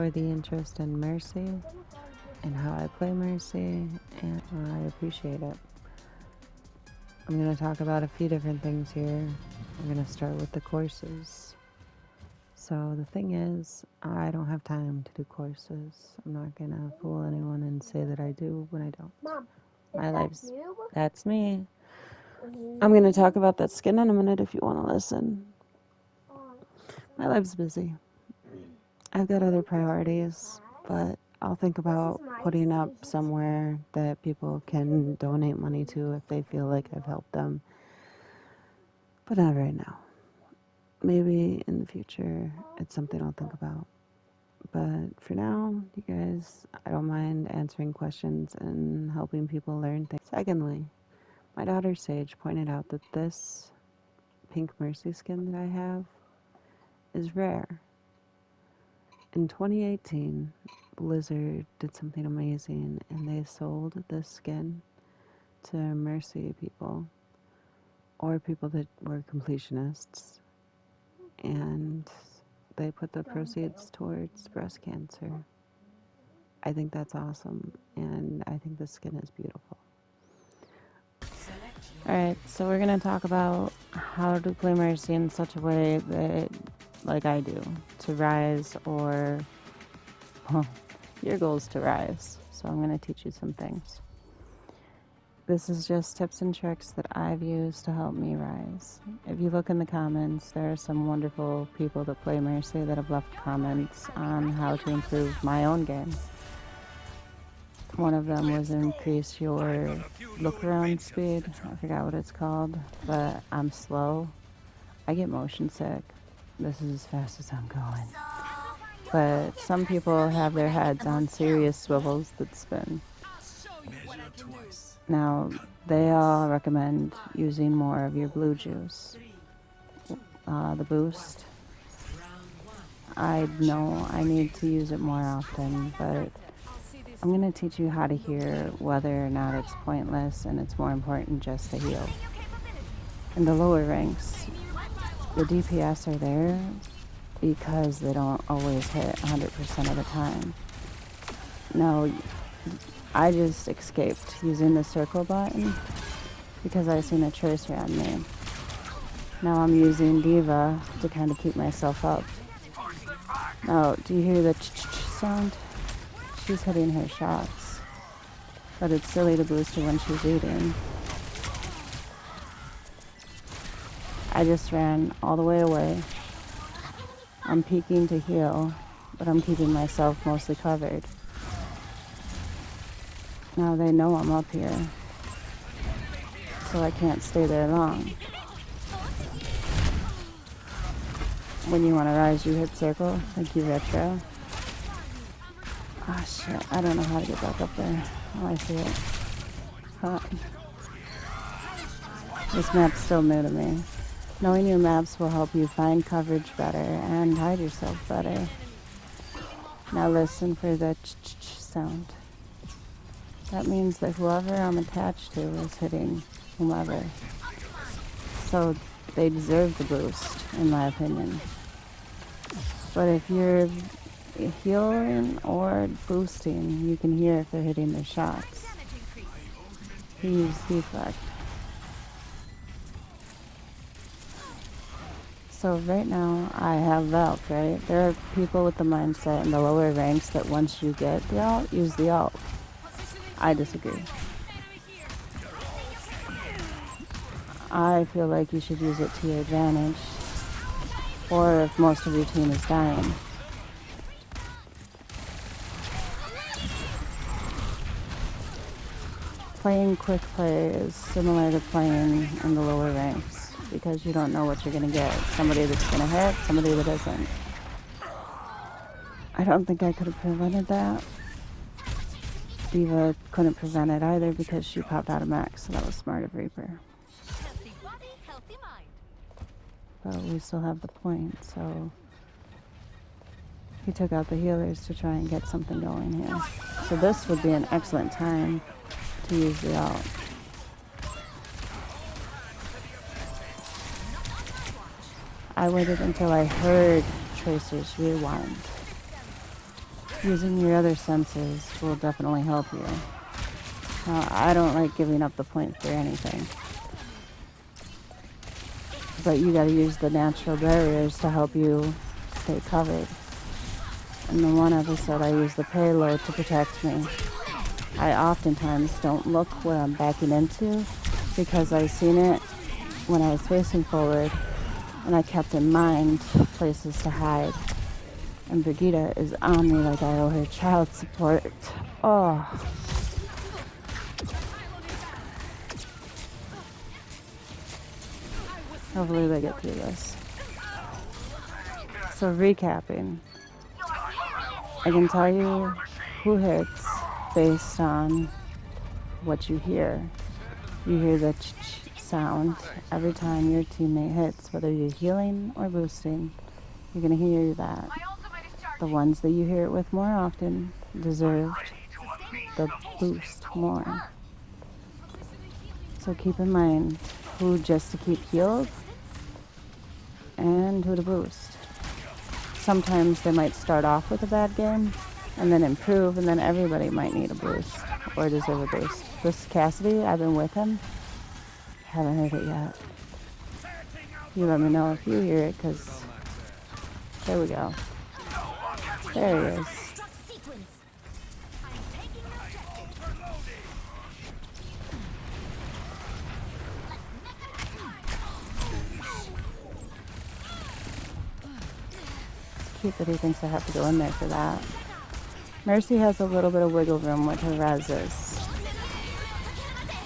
for the interest in Mercy and how I play Mercy, and I appreciate it. I'm going to talk about a few different things here. We're going to start with the courses. So the thing is, I don't have time to do courses. I'm not going to fool anyone and say that I do when I don't. Mom, My is life's... that you? That's me. I'm going to talk about that skin in a minute if you want to listen. My life's busy. I've got other priorities, but I'll think about putting up somewhere that people can donate money to if they feel like I've helped them. But not right now. Maybe in the future, it's something I'll think about. But for now, you guys, I don't mind answering questions and helping people learn things. Secondly, my daughter Sage pointed out that this pink Mercy skin that I have is rare. In 2018, Blizzard did something amazing and they sold this skin to Mercy people or people that were completionists, and they put the proceeds towards breast cancer. I think that's awesome, and I think the skin is beautiful. Alright, so we're going to talk about how to play Mercy in such a way that, like I do, to rise or, well, your goal is to rise. So I'm going to teach you some things. This is just tips and tricks that I've used to help me rise. If you look in the comments, there are some wonderful people that play Mercy that have left comments on how to improve my own game. One of them was increase your look around speed. I forgot what it's called, but I'm slow. I get motion sick. This is as fast as I'm going. But some people have their heads on serious swivels that spin. Now, they all recommend using more of your blue juice. The boost. I know I need to use it more often, but I'm going to teach you how to hear whether or not it's pointless and it's more important just to heal. In the lower ranks, the DPS are there because they don't always hit 100% of the time. Now, I just escaped using the circle button because I seen a tracer on me. Now I'm using Diva to kind of keep myself up. Now, do you hear the sound? She's hitting her shots, but it's silly to boost her when she's eating. I just ran all the way away. I'm peeking to heal, but I'm keeping myself mostly covered. Now they know I'm up here, so I can't stay there long. When you want to rise, you hit circle. Thank you, Retro. Ah, shit. I don't know how to get back up there. Oh, I see it. Huh. This map's still new to me. Knowing your maps will help you find coverage better and hide yourself better. Now listen for the sound. That means that whoever I'm attached to is hitting whomever. So they deserve the boost, in my opinion. But if you're healing or boosting, you can hear if they're hitting their shots. Use deflect. So right now I have the ult, right? There are people with the mindset in the lower ranks that once you get the ult, use the ult. I disagree. I feel like you should use it to your advantage, or if most of your team is dying. Playing quick play is similar to playing in the lower ranks, because you don't know what you're going to get. Somebody that's going to hit, somebody that isn't. I don't think I could have prevented that. Diva couldn't prevent it either because she popped out of max, so that was smart of Reaper. Healthy body, healthy mind. But we still have the point, so he took out the healers to try and get something going here. So this would be an excellent time to use the ult. I waited until I heard Tracer's rewind. Using your other senses will definitely help you. Now, I don't like giving up the point for anything. But you gotta use the natural barriers to help you stay covered. In the one episode, I used the payload to protect me. I oftentimes don't look where I'm backing into because I seen it when I was facing forward, and I kept in mind places to hide. And Brigitte is on me like I owe her child support. Oh. Hopefully they get through this. So recapping, I can tell you who hits based on what you hear. You hear the sound every time your teammate hits, whether you're healing or boosting. You're going to hear that. The ones that you hear it with more often deserved the boost more. So keep in mind who just to keep healed and who to boost. Sometimes they might start off with a bad game and then improve, and then everybody might need a boost or deserve a boost. This Cassidy, I've been with him. Haven't heard it yet. You let me know if you hear it, because there we go. There he is. Cute that he thinks I have to go in there for that. Mercy has a little bit of wiggle room with her reses.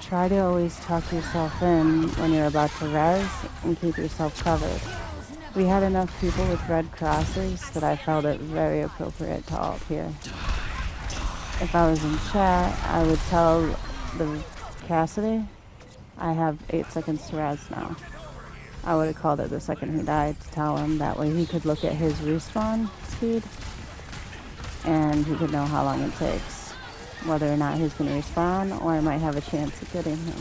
Try to always tuck yourself in when you're about to res and keep yourself covered. We had enough people with red crosses that I felt it very appropriate to ult here. If I was in chat, I would tell the Cassidy, I have 8 seconds to res now. I would have called it the second he died to tell him. That way he could look at his respawn speed and he could know how long it takes, whether or not he's going to respawn or I might have a chance of getting him.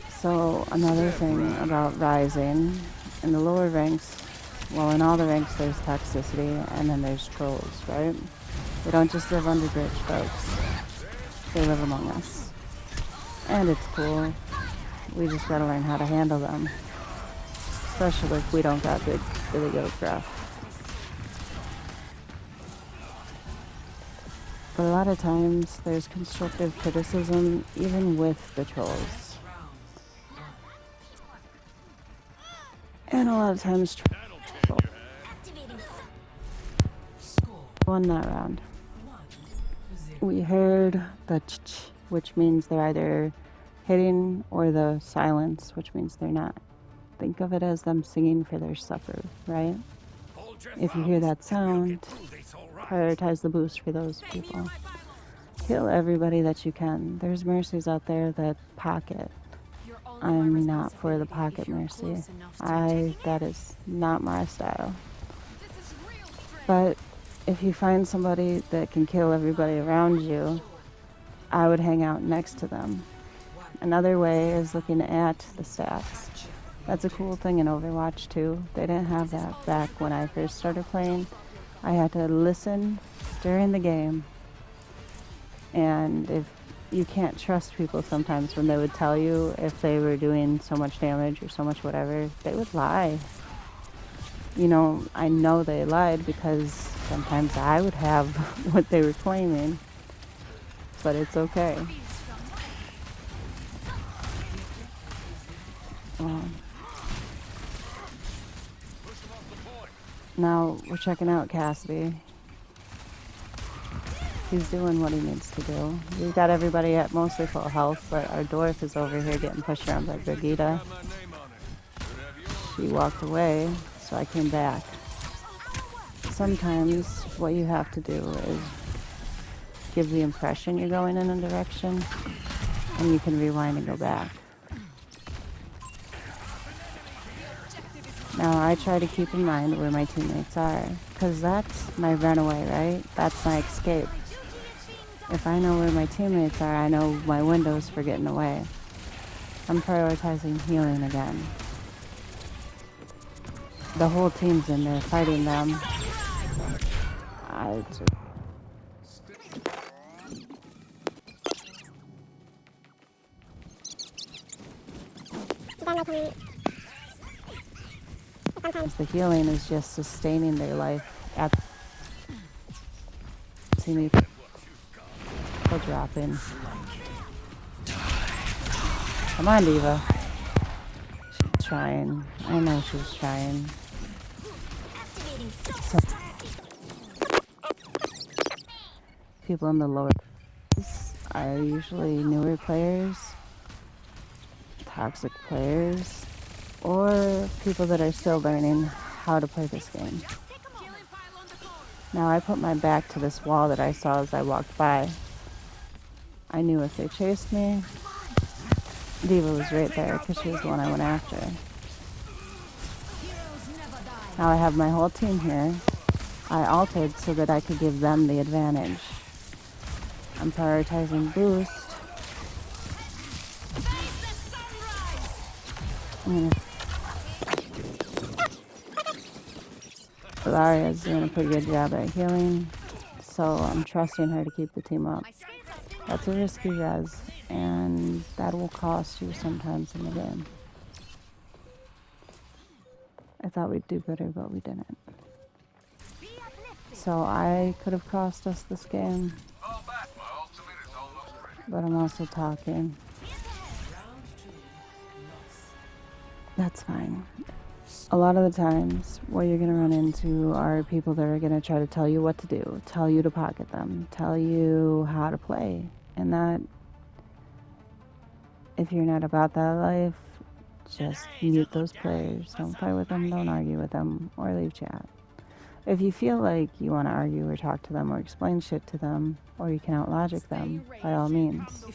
So another thing about rising, in the lower ranks, well, in all the ranks there's toxicity and then there's trolls, right? They don't just live under bridge, folks. They live among us. And it's cool. We just gotta learn how to handle them. Especially if we don't got really good graph. But a lot of times there's constructive criticism even with the trolls. And a lot of times won that round. We heard the ch, which means they're either hitting, or the silence, which means they're not. Think of it as them singing for their supper, right? If you hear that sound, prioritize the boost for those people. Kill everybody that you can. There's mercies out there that pocket. I'm not for the pocket mercy. That is not my style. But if you find somebody that can kill everybody around you, I would hang out next to them. Another way is looking at the stats. That's a cool thing in Overwatch too. They didn't have that back when I first started playing. I had to listen during the game. And if you can't trust people sometimes when they would tell you if they were doing so much damage or so much whatever, they would lie. You know, I know they lied because sometimes I would have what they were claiming. But it's okay. Now we're checking out Cassidy. He's doing what he needs to do. We've got everybody at mostly full health, but our dwarf is over here getting pushed around by Brigitte. She walked away, so I came back. Sometimes what you have to do is give the impression you're going in a direction, and you can rewind and go back. Now I try to keep in mind where my teammates are, because that's my runaway, right? That's my escape. If I know where my teammates are, I know my windows for getting away. I'm prioritizing healing again. The whole team's in there fighting them. I just... Sometimes the healing is just sustaining their life. See me dropping. Come on, Diva. She's trying. I know she's trying. So, people in the lower are usually newer players, toxic players, or people that are still learning how to play this game. Now I put my back to this wall that I saw as I walked by. I knew if they chased me, Diva was right there because she was the one I went after. Now I have my whole team here. I altered so that I could give them the advantage. I'm prioritizing boost. Ilaria's doing a pretty good job at healing, so I'm trusting her to keep the team up. That's a risky res, and that will cost you sometimes in the game. I thought we'd do better, but we didn't. So I could have cost us this game, but I'm also talking. That's fine. A lot of the times, what you're going to run into are people that are going to try to tell you what to do, tell you to pocket them, tell you how to play. And that, if you're not about that life, just mute those players. Don't play with them, don't argue with them, or leave chat. If you feel like you want to argue or talk to them or explain shit to them, or you can out-logic them, by all means.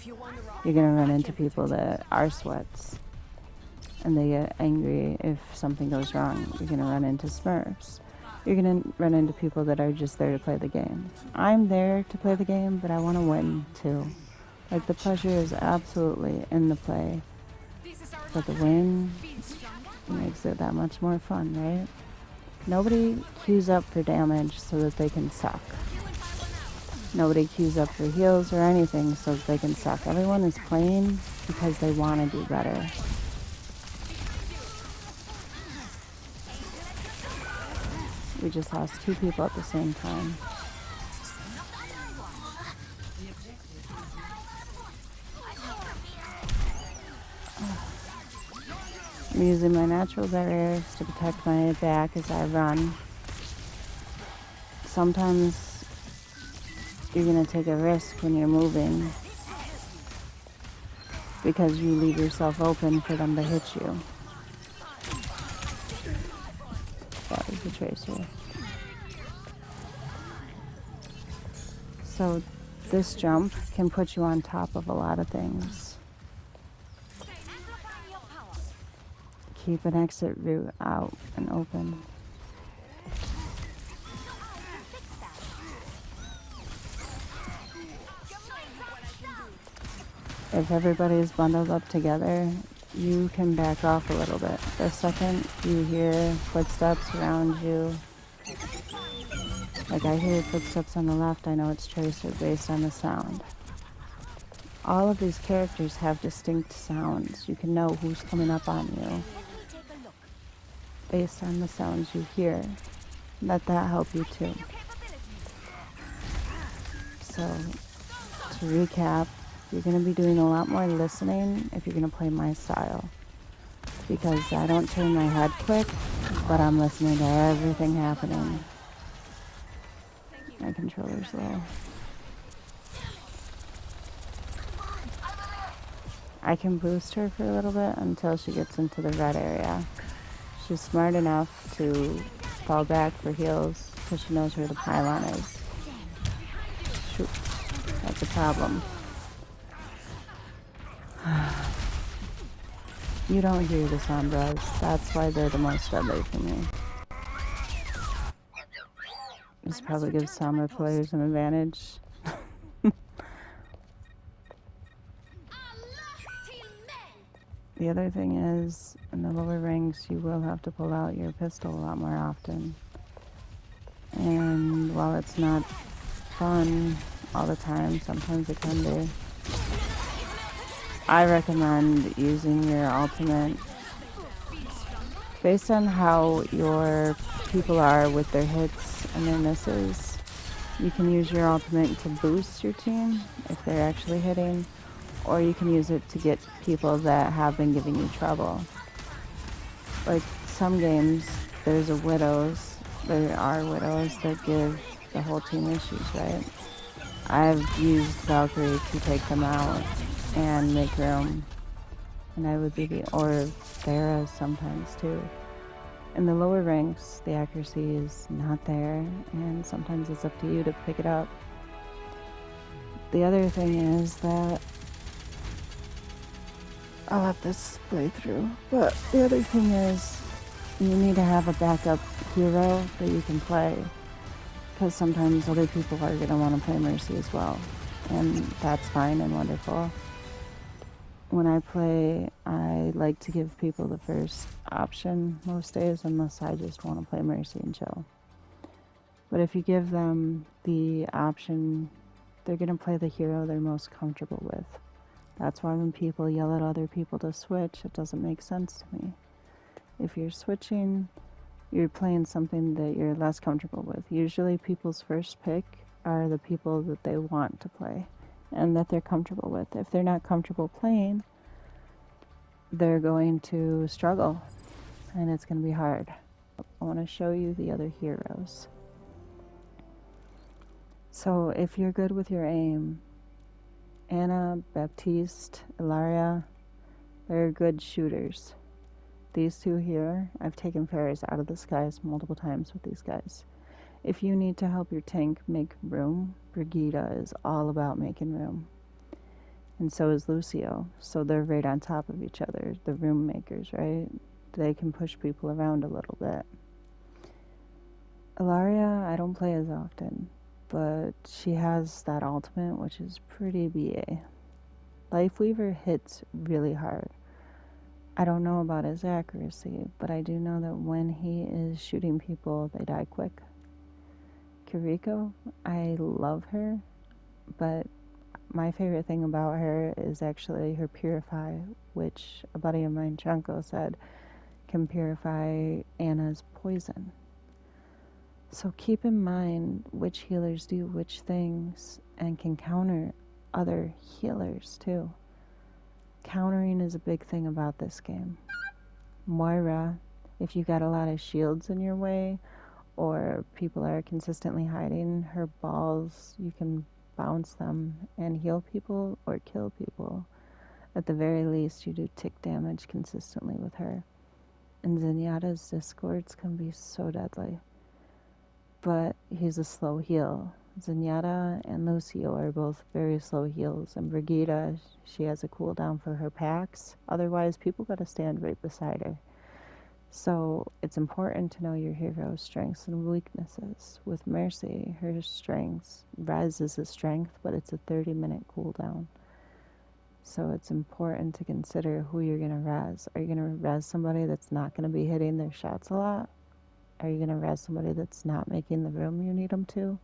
You're going to run into people that are sweats, and they get angry if something goes wrong. You're going to run into smurfs. You're going to run into people that are just there to play the game. I'm there to play the game, but I want to win too. Like, the pleasure is absolutely in the play, but the win makes it that much more fun, right? Nobody queues up for damage so that they can suck. Nobody queues up for heals or anything so that they can suck. Everyone is playing because they want to do better. We just lost 2 people at the same time. I'm using my natural barriers to protect my back as I run. Sometimes you're going to take a risk when you're moving because you leave yourself open for them to hit you. That was the tracer. So this jump can put you on top of a lot of things. Keep an exit route out and open. If everybody is bundled up together, you can back off a little bit. The second you hear footsteps around you, like I hear footsteps on the left, I know it's Tracer based on the sound. All of these characters have distinct sounds. You can know who's coming up on you based on the sounds you hear. Let that help you too. So, to recap, you're going to be doing a lot more listening if you're going to play my style. Because I don't turn my head quick, but I'm listening to everything happening. My controller's low. I can boost her for a little bit until she gets into the red area. She's smart enough to fall back for heals because she knows where the pylon is. Shoot, that's a problem. You don't hear the Sombras. That's why they're the most deadly for me. This probably gives Sombra players an advantage. The other thing is, in the lower ranks, you will have to pull out your pistol a lot more often. And while it's not fun all the time, sometimes it can be. I recommend using your ultimate based on how your people are with their hits and their misses. You can use your ultimate to boost your team if they're actually hitting, or you can use it to get people that have been giving you trouble. Like some games, there are widows that give the whole team issues, right? I've used Valkyrie to take them out and make room, and I would be or Pharah sometimes too. In the lower ranks, the accuracy is not there, and sometimes it's up to you to pick it up. The other thing is that I'll let this play through, but the other thing is you need to have a backup hero that you can play, because sometimes other people are going to want to play Mercy as well, and that's fine and wonderful. When I play, I like to give people the first option most days, unless I just want to play Mercy and chill. But if you give them the option, they're going to play the hero they're most comfortable with. That's why when people yell at other people to switch, it doesn't make sense to me. If you're switching, you're playing something that you're less comfortable with. Usually people's first pick are the people that they want to play and that they're comfortable with. If they're not comfortable playing, they're going to struggle, and it's going to be hard. I want to show you the other heroes. So if you're good with your aim, Anna, Baptiste, Ilaria, they're good shooters. These two here, I've taken fairies out of the skies multiple times with these guys. If you need to help your tank make room, Brigida is all about making room. And so is Lucio. So they're right on top of each other, the room makers, right? They can push people around a little bit. Ilaria, I don't play as often, but she has that ultimate, which is pretty BA. Lifeweaver hits really hard. I don't know about his accuracy, but I do know that when he is shooting people, they die quick. Kiriko, I love her, but my favorite thing about her is actually her Purify, which a buddy of mine, Chanko, said can purify Anna's poison. So keep in mind which healers do which things and can counter other healers too. Countering is a big thing about this game. Moira, if you got a lot of shields in your way or people are consistently hiding her balls, you can bounce them and heal people or kill people. At the very least, you do tick damage consistently with her. And Zenyatta's discords can be so deadly. But he's a slow heal. Zenyatta and Lucio are both very slow heals, and Brigida, she has a cooldown for her packs. Otherwise, people gotta stand right beside her. So it's important to know your hero's strengths and weaknesses. With Mercy, her strengths, res is a strength, but it's a 30-minute cooldown. So it's important to consider who you're gonna res. Are you gonna res somebody that's not gonna be hitting their shots a lot? Are you going to res somebody that's not making the room you need them to?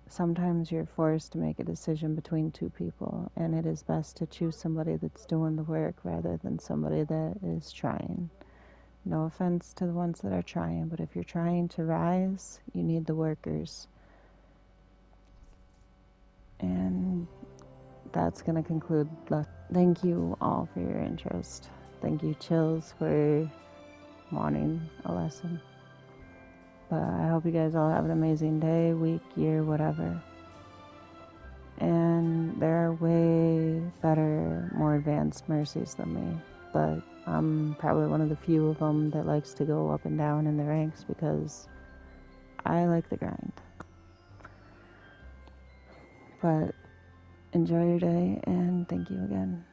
Sometimes you're forced to make a decision between two people, and it is best to choose somebody that's doing the work rather than somebody that is trying. No offense to the ones that are trying, but if you're trying to rise, you need the workers. And that's going to conclude. Thank you all for your interest. Thank you, Chills, for wanting a lesson. But I hope you guys all have an amazing day, week, year, whatever. And there are way better, more advanced mercies than me. But I'm probably one of the few of them that likes to go up and down in the ranks because I like the grind. But enjoy your day, and thank you again.